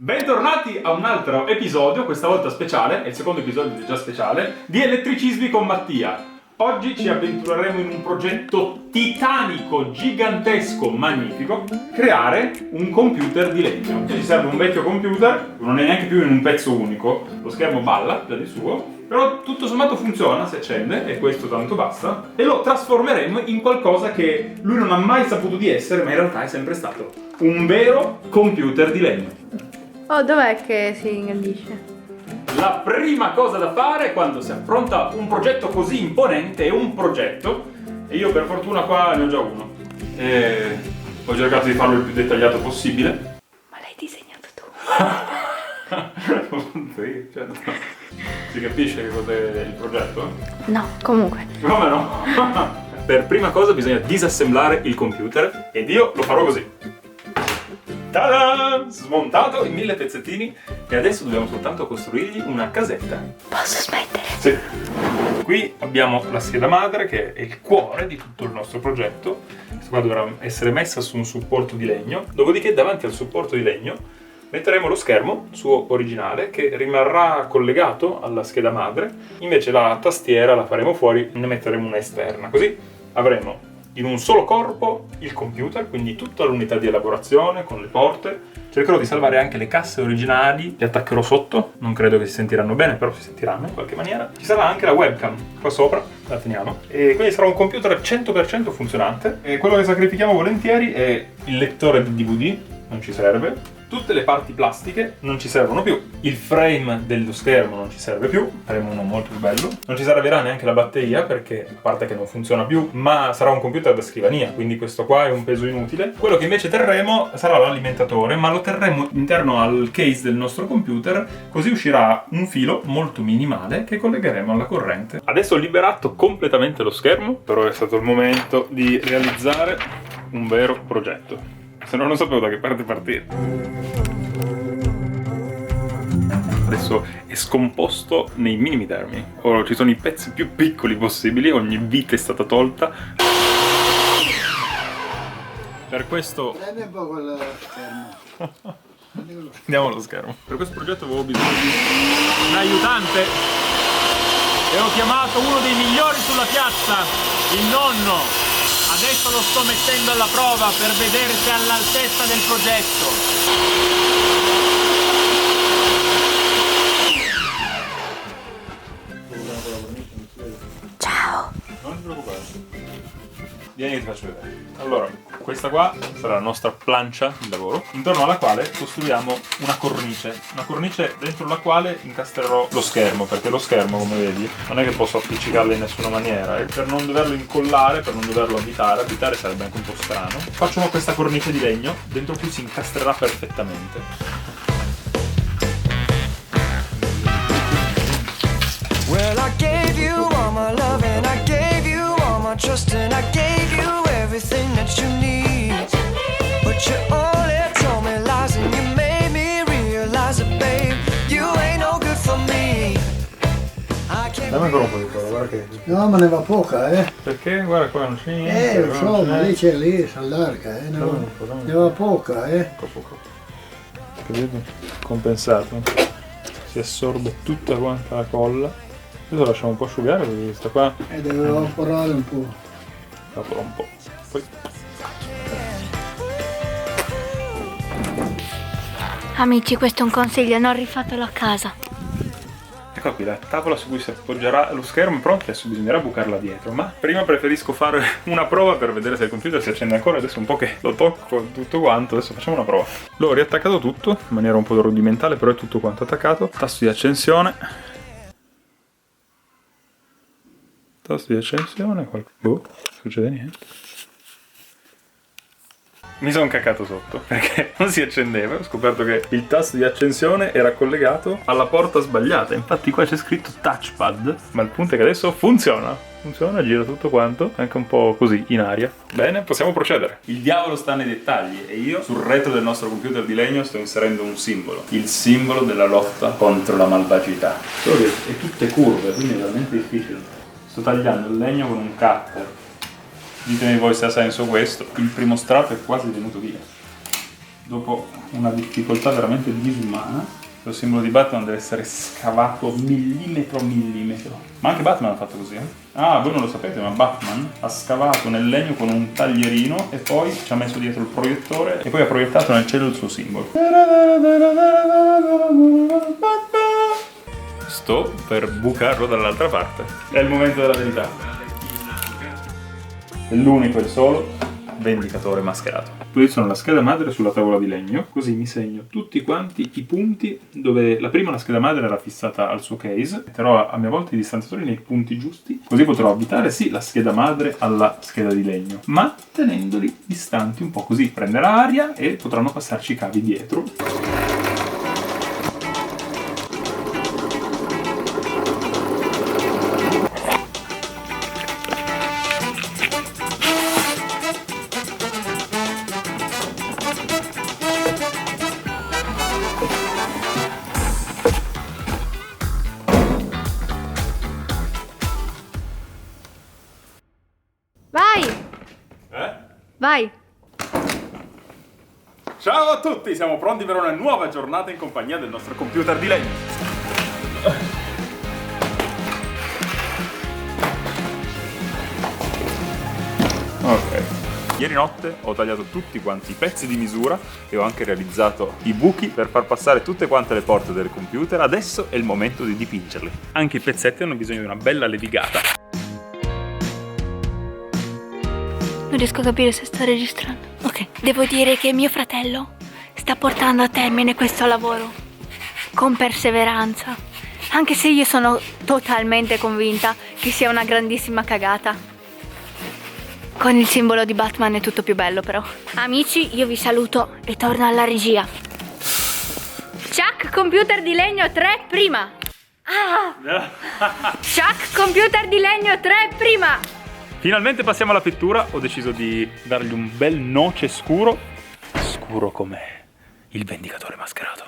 Bentornati a un altro episodio, questa volta speciale, è il secondo episodio già speciale, di Elettricismi con Mattia. Oggi ci avventureremo in un progetto titanico, gigantesco, magnifico, creare un computer di legno. Ci serve un vecchio computer, non è neanche più in un pezzo unico, lo schermo balla già di suo, però tutto sommato funziona, si accende, e questo tanto basta, e lo trasformeremo in qualcosa che lui non ha mai saputo di essere, ma in realtà è sempre stato un vero computer di legno. Oh, dov'è che si ingrandisce? La prima cosa da fare quando si affronta un progetto così imponente è un progetto, e io per fortuna qua ne ho già uno. Ho cercato di farlo il più dettagliato possibile. Ma l'hai disegnato tu? Sì, certo. Si capisce che cos'è il progetto? No, comunque. Come no? Per prima cosa bisogna disassemblare il computer ed io lo farò così. Ta-da! Smontato in 1000 pezzettini e adesso dobbiamo soltanto costruirgli una casetta. Posso smettere? Sì. Qui abbiamo la scheda madre che è il cuore di tutto il nostro progetto. Questa qua dovrà essere messa su un supporto di legno. Dopodiché davanti al supporto di legno metteremo lo schermo suo originale che rimarrà collegato alla scheda madre. Invece la tastiera la faremo fuori, ne metteremo una esterna. Così avremo in un solo corpo il computer, quindi tutta l'unità di elaborazione con le porte. Cercherò di salvare anche le casse originali, le attaccherò sotto, non credo che si sentiranno bene, però si sentiranno in qualche maniera. Ci sarà anche la webcam qua sopra, la teniamo, e quindi sarà un computer 100% funzionante. E quello che sacrifichiamo volentieri è il lettore di DVD, non ci serve. Tutte le parti plastiche non ci servono più, il frame dello schermo non ci serve più, faremo uno molto più bello. Non ci servirà neanche la batteria perché, a parte che non funziona più, ma sarà un computer da scrivania, quindi questo qua è un peso inutile. Quello che invece terremo sarà l'alimentatore, ma lo terremo interno al case del nostro computer, così uscirà un filo molto minimale che collegheremo alla corrente. Adesso ho liberato completamente lo schermo, però è stato il momento di realizzare un vero progetto. Se no non sapevo da che parte partire. Adesso è scomposto nei minimi termini. Ora ci sono i pezzi più piccoli possibili, ogni vita è stata tolta. Per questo... Prendi un po' quel schermo. Andiamo allo schermo. Per questo progetto avevo bisogno di un aiutante. E ho chiamato uno dei migliori sulla piazza, il nonno. Adesso lo sto mettendo alla prova per vedere se è all'altezza del progetto. Ciao. Non ti preoccupare. Vieni che ti faccio vedere. Allora, questa qua sarà la nostra plancia di lavoro, intorno alla quale costruiamo una cornice dentro la quale incastrerò lo schermo, perché lo schermo, come vedi, non è che posso appiccicarlo in nessuna maniera, e per non doverlo incollare, per non doverlo abitare sarebbe anche un po' strano, facciamo questa cornice di legno dentro cui si incastrerà perfettamente. Well, I gave you all my love and I gave you all my trust and I gave you everything that you need. But you only told me lies and you made me realize that, babe, you ain't no good for me. Dammi ancora un po' di cola, guarda che... No, ma ne va poca, Perché? Guarda qua non c'è niente. lo so, ma lì c'è lì, si allarga, ne va poca, Poco. Vedete? Compensato. Si assorbe tutta quanta la colla. Adesso lasciamo un po' asciugare perché questa qua deve evaporare un po'. evapora un po'. Poi Amici, questo è un consiglio, non rifatelo a casa. ecco qui la tavola su cui si appoggerà lo schermo è pronta, adesso bisognerà bucarla dietro, ma prima preferisco fare una prova per vedere se il computer si accende ancora. Adesso un po' che lo tocco tutto quanto, adesso facciamo una prova. L'ho riattaccato tutto in maniera un po' rudimentale, però è tutto quanto attaccato. Tasto di accensione. Succede niente. Mi sono caccato sotto perché non si accendeva. Ho scoperto che il tasto di accensione era collegato alla porta sbagliata. Infatti qua c'è scritto touchpad, ma il punto è che adesso funziona, gira tutto quanto, anche un po' così in aria. Bene, possiamo procedere. Il diavolo sta nei dettagli e io sul retro del nostro computer di legno sto inserendo un simbolo, il simbolo della lotta contro la malvagità. Solo che è tutte curve, quindi è veramente difficile. Sto tagliando il legno con un cutter. Ditemi voi se ha senso questo. Il primo strato è quasi venuto via. Dopo una difficoltà veramente disumana. Lo simbolo di Batman deve essere scavato millimetro a millimetro. Ma anche Batman ha fatto così, Ah, voi non lo sapete, ma Batman ha scavato nel legno con un taglierino e poi ci ha messo dietro il proiettore e poi ha proiettato nel cielo il suo simbolo. Sto per bucarlo dall'altra parte. È il momento della verità. È l'unico e il solo vendicatore mascherato. Posiziono la scheda madre sulla tavola di legno, così mi segno tutti quanti i punti dove la scheda madre era fissata al suo case. Metterò a mia volta i distanziatori nei punti giusti, così potrò avvitare sì la scheda madre alla scheda di legno, ma tenendoli distanti un po', così prenderà aria e potranno passarci i cavi dietro. Vai! Ciao a tutti, siamo pronti per una nuova giornata in compagnia del nostro computer di legno. Ok. Ieri notte ho tagliato tutti quanti i pezzi di misura e ho anche realizzato i buchi per far passare tutte quante le porte del computer. Adesso è il momento di dipingerli. Anche i pezzetti hanno bisogno di una bella levigata. Non riesco a capire se sta registrando. Ok. Devo dire che mio fratello sta portando a termine questo lavoro con perseveranza, anche se io sono totalmente convinta che sia una grandissima cagata. Con il simbolo di Batman è tutto più bello, però. Amici, io vi saluto e torno alla regia. Chuck, computer di legno 3 prima. Chuck, computer di legno 3 prima. Finalmente passiamo alla pittura. Ho deciso di dargli un bel noce scuro. Scuro come il vendicatore mascherato.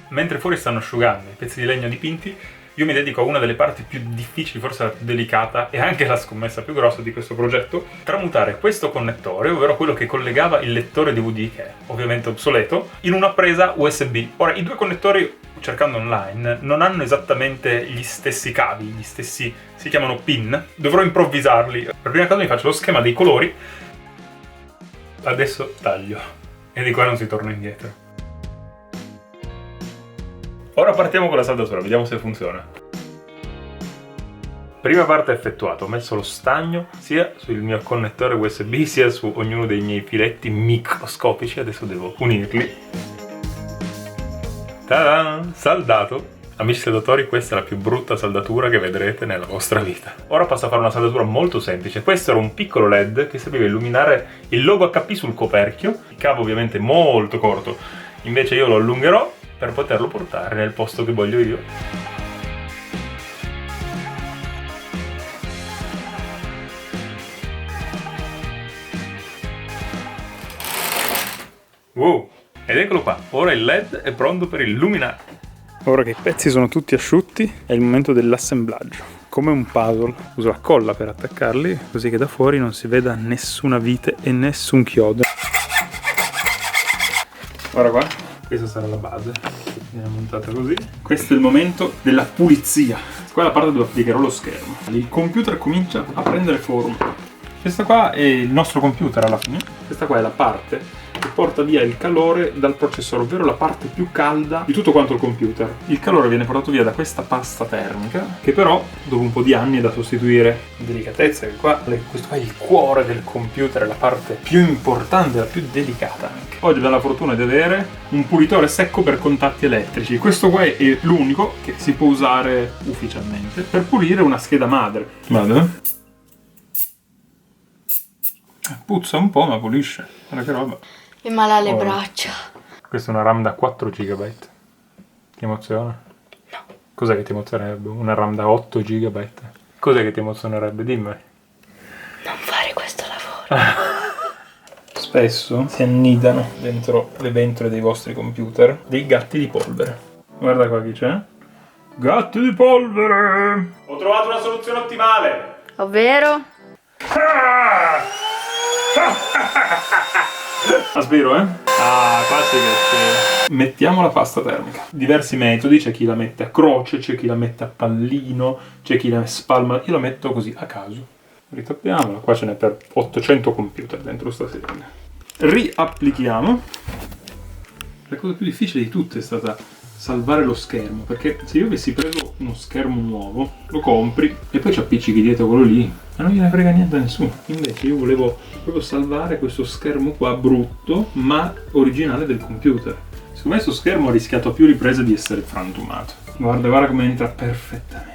Mentre fuori stanno asciugando i pezzi di legno dipinti, io mi dedico a una delle parti più difficili, forse la più delicata e anche la scommessa più grossa di questo progetto: tramutare questo connettore, ovvero quello che collegava il lettore DVD, che è ovviamente obsoleto, in una presa USB. Ora, i due connettori, cercando online, non hanno esattamente gli stessi cavi, gli stessi, si chiamano pin. Dovrò improvvisarli. Per prima cosa mi faccio lo schema dei colori. Adesso taglio e di qua non si torna indietro. Ora partiamo con la saldatura, vediamo se funziona. Prima parte effettuata, ho messo lo stagno sia sul mio connettore USB sia su ognuno dei miei filetti microscopici. Adesso devo unirli. Ta-da! Saldato! Amici saldatori, questa è la più brutta saldatura che vedrete nella vostra vita. Ora passo a fare una saldatura molto semplice. Questo era un piccolo LED che serviva a illuminare il logo HP sul coperchio. Il cavo ovviamente è molto corto, invece io lo allungherò per poterlo portare nel posto che voglio io. Wow! Ed eccolo qua, ora il LED è pronto per illuminare. Ora che i pezzi sono tutti asciutti, è il momento dell'assemblaggio. Come un puzzle, uso la colla per attaccarli, così che da fuori non si veda nessuna vite e nessun chiodo. Guarda qua, questa sarà la base, viene montata così. Questo è il momento della pulizia. Qua è la parte dove applicherò lo schermo. Il computer comincia a prendere forma. Questa qua è il nostro computer alla fine. Questa qua è la parte che porta via il calore dal processore, ovvero la parte più calda di tutto quanto il computer. Il calore viene portato via da questa pasta termica, che però dopo un po' di anni è da sostituire. Delicatezza, che qua, questo qua è il cuore del computer, è la parte più importante, la più delicata anche. Oggi abbiamo la fortuna di avere un pulitore secco per contatti elettrici. Questo qua è l'unico che si può usare ufficialmente per pulire una scheda madre. Vado. Puzza un po', ma pulisce. Guarda che roba. Mi male alle braccia. Questa è una RAM da 4 GB. Ti emoziona? No. Cos'è che ti emozionerebbe? Una RAM da 8 GB? Cos'è che ti emozionerebbe? Dimmi. Non fare questo lavoro. Spesso si annidano dentro le ventole dei vostri computer dei gatti di polvere. Guarda qua chi c'è. Gatti di polvere! Ho trovato una soluzione ottimale! Ovvero? Aspiro, Ah, qua si mette. Mettiamo la pasta termica. Diversi metodi, c'è chi la mette a croce, c'è chi la mette a pallino, c'è chi la spalma. Io la metto così a caso. Ritappiamola, qua ce n'è per 800 computer dentro sta serie. Riapplichiamo. La cosa più difficile di tutte è stata salvare lo schermo, perché se io avessi preso uno schermo nuovo, lo compri e poi ci appiccichi dietro quello lì, ma non gliene frega niente a nessuno. Invece io volevo proprio salvare questo schermo qua brutto, ma originale del computer. Secondo me questo schermo ha rischiato a più riprese di essere frantumato. Guarda come entra perfettamente.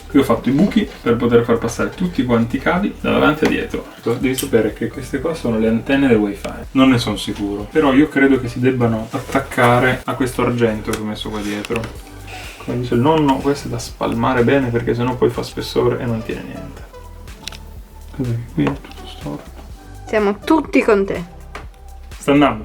Qui ho fatto i buchi per poter far passare tutti quanti i cavi da davanti a dietro. Devi sapere che queste qua sono le antenne del wifi. Non ne sono sicuro, però io credo che si debbano attaccare a questo argento che ho messo qua dietro. Come dice il nonno, questo è da spalmare bene perché sennò poi fa spessore e non tiene niente. Così, qui è tutto storto. Siamo tutti con te. Sta andando.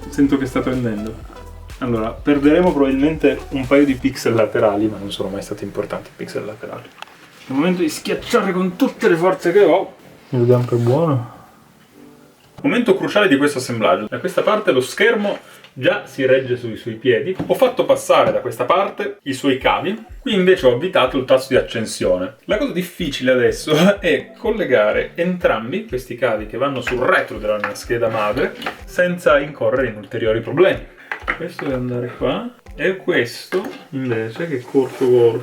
Sento che sta prendendo. Allora, perderemo probabilmente un paio di pixel laterali, ma non sono mai stati importanti i pixel laterali. È il momento di schiacciare con tutte le forze che ho. Mi vediamo per buono. Momento cruciale di questo assemblaggio. Da questa parte lo schermo già si regge sui suoi piedi. Ho fatto passare da questa parte i suoi cavi. Qui invece ho avvitato il tasto di accensione. La cosa difficile adesso è collegare entrambi questi cavi che vanno sul retro della mia scheda madre senza incorrere in ulteriori problemi. Questo deve andare qua e questo invece che è corto,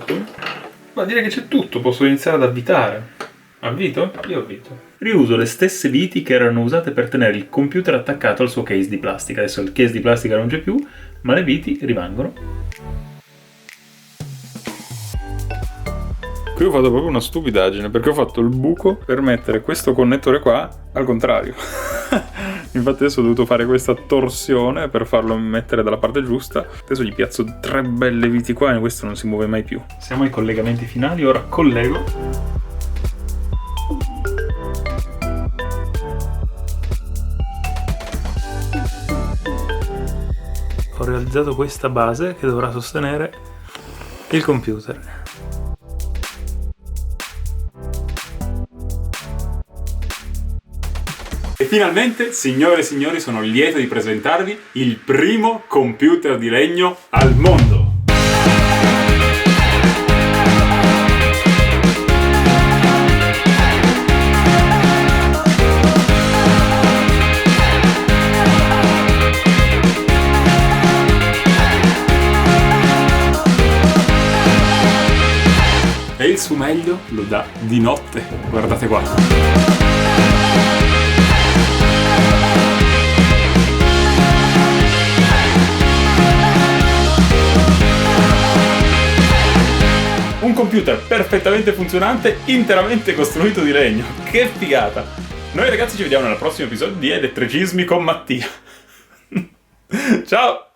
ma direi che c'è tutto, posso iniziare ad avvitare. Avvito? Io avvito. Riuso le stesse viti che erano usate per tenere il computer attaccato al suo case di plastica. Adesso il case di plastica non c'è più, ma le viti rimangono. Qui ho fatto proprio una stupidaggine perché ho fatto il buco per mettere questo connettore qua al contrario. Infatti adesso ho dovuto fare questa torsione per farlo mettere dalla parte giusta. Adesso gli piazzo 3 belle viti qua e questo non si muove mai più. Siamo ai collegamenti finali, ora collego. Ho realizzato questa base che dovrà sostenere il computer. E finalmente, signore e signori, sono lieto di presentarvi il primo computer di legno al mondo. E il suo meglio lo dà di notte. Guardate qua. Un computer perfettamente funzionante, interamente costruito di legno. Che figata! Noi ragazzi ci vediamo nel prossimo episodio di Elettricismi con Mattia. Ciao!